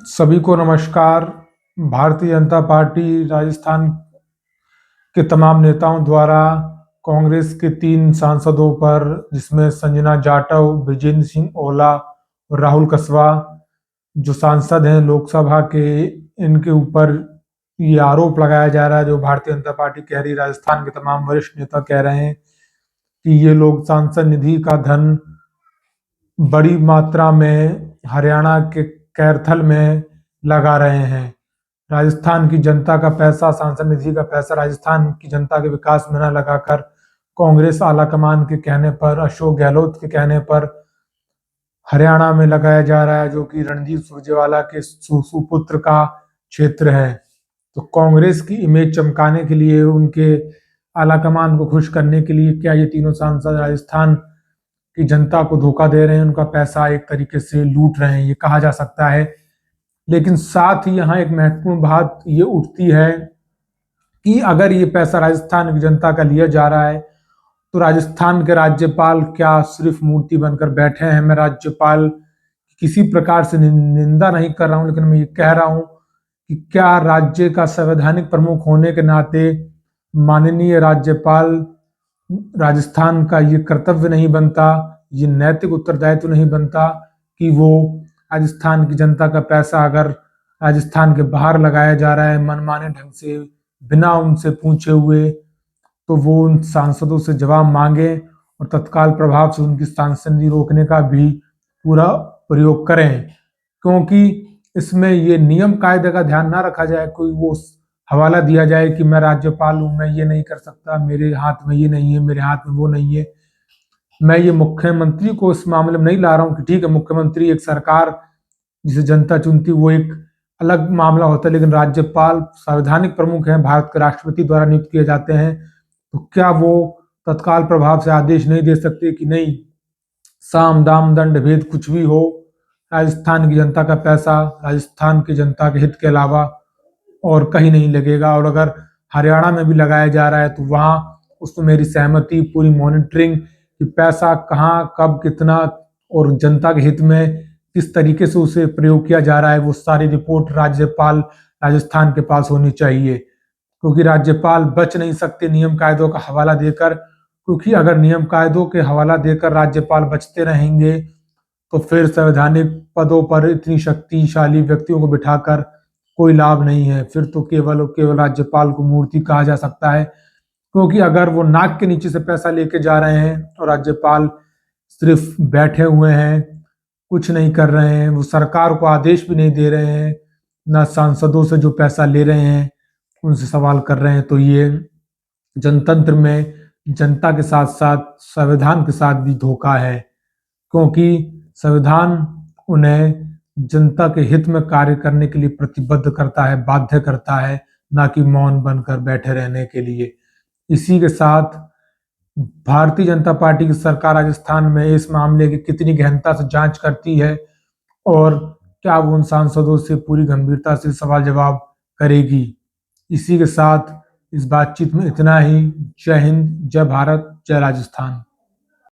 सभी को नमस्कार। भारतीय जनता पार्टी राजस्थान के तमाम नेताओं द्वारा कांग्रेस के 3 सांसदों पर, जिसमें संजना जाटव, विजेंद्र सिंह ओला और राहुल कसवा जो सांसद हैं लोकसभा के, इनके ऊपर ये आरोप लगाया जा रहा है, जो भारतीय जनता पार्टी कह रही, राजस्थान के तमाम वरिष्ठ नेता कह रहे हैं कि ये लोग सांसद निधि का धन बड़ी मात्रा में हरियाणा के कैरथल में लगा रहे हैं। राजस्थान की जनता का पैसा, सांसद निधि का पैसा राजस्थान की जनता के विकास में न लगाकर कांग्रेस आलाकमान के कहने पर, अशोक गहलोत के कहने पर हरियाणा में लगाया जा रहा है, जो कि रणदीप सुरजेवाला के सुपुत्र का क्षेत्र है। तो कांग्रेस की इमेज चमकाने के लिए, उनके आलाकमान को खुश करने के लिए क्या ये तीनों सांसद राजस्थान की जनता को धोखा दे रहे हैं, उनका पैसा एक तरीके से लूट रहे हैं, ये कहा जा सकता है। लेकिन साथ ही यहाँ एक महत्वपूर्ण बात ये उठती है कि अगर ये पैसा राजस्थान की जनता का लिया जा रहा है, तो राजस्थान के राज्यपाल क्या सिर्फ मूर्ति बनकर बैठे हैं? मैं राज्यपाल किसी प्रकार से निंदा नहीं कर रहा हूं, लेकिन मैं ये कह रहा हूं कि क्या राज्य का संवैधानिक प्रमुख होने के नाते माननीय राज्यपाल राजस्थान का ये कर्तव्य नहीं बनता, ये नैतिक उत्तरदायित्व नहीं बनता कि वो राजस्थान की जनता का पैसा अगर राजस्थान के बाहर लगाया जा रहा है मनमाने ढंग से, बिना उनसे पूछे हुए, तो वो उन सांसदों से जवाब मांगे और तत्काल प्रभाव से उनकी सांसद निधि रोकने का भी पूरा प्रयोग करें। क्योंकि इसमें ये नियम कायदे का ध्यान ना रखा जाए, कोई वो हवाला दिया जाए कि मैं राज्यपाल हूं, मैं ये नहीं कर सकता, मेरे हाथ में ये नहीं है, मेरे हाथ में वो नहीं है। मैं ये मुख्यमंत्री को इस मामले में नहीं ला रहा हूं कि ठीक है, मुख्यमंत्री एक सरकार जिसे जनता चुनती, वो एक अलग मामला होता है, लेकिन राज्यपाल संवैधानिक प्रमुख हैं, भारत के राष्ट्रपति द्वारा नियुक्त किए जाते हैं। तो क्या वो तत्काल प्रभाव से आदेश नहीं दे सकते कि नहीं, साम दाम दंड भेद कुछ भी हो, राजस्थान की जनता का पैसा राजस्थान की जनता के हित के अलावा और कहीं नहीं लगेगा, और अगर हरियाणा में भी लगाया जा रहा है तो वहां उसमें मेरी सहमति, पूरी मॉनिटरिंग कि पैसा कहाँ, कब, कितना और जनता के हित में किस तरीके से उसे प्रयोग किया जा रहा है, वो सारी रिपोर्ट राज्यपाल राजस्थान के पास होनी चाहिए। क्योंकि राज्यपाल बच नहीं सकते नियम कायदों का हवाला देकर, क्योंकि अगर नियम कायदों के हवाला देकर राज्यपाल बचते रहेंगे तो फिर संवैधानिक पदों पर इतनी शक्तिशाली व्यक्तियों को बिठाकर कोई लाभ नहीं है। फिर तो केवल और केवल राज्यपाल को मूर्ति कहा जा सकता है, क्योंकि अगर वो नाक के नीचे से पैसा लेके जा रहे हैं और राज्यपाल सिर्फ बैठे हुए हैं, कुछ नहीं कर रहे हैं, वो सरकार को आदेश भी नहीं दे रहे हैं, ना सांसदों से जो पैसा ले रहे हैं उनसे सवाल कर रहे हैं, तो ये जनतंत्र में जनता के साथ साथ संविधान के साथ भी धोखा है। क्योंकि संविधान उन्हें जनता के हित में कार्य करने के लिए प्रतिबद्ध करता है, बाध्य करता है, ना कि मौन बनकर बैठे रहने के लिए। इसी के साथ भारतीय जनता पार्टी की सरकार राजस्थान में इस मामले की कितनी गहनता से जांच करती है और क्या वो उन सांसदों से पूरी गंभीरता से सवाल जवाब करेगी। इसी के साथ इस बातचीत में इतना ही। जय हिंद, जय भारत, जय राजस्थान।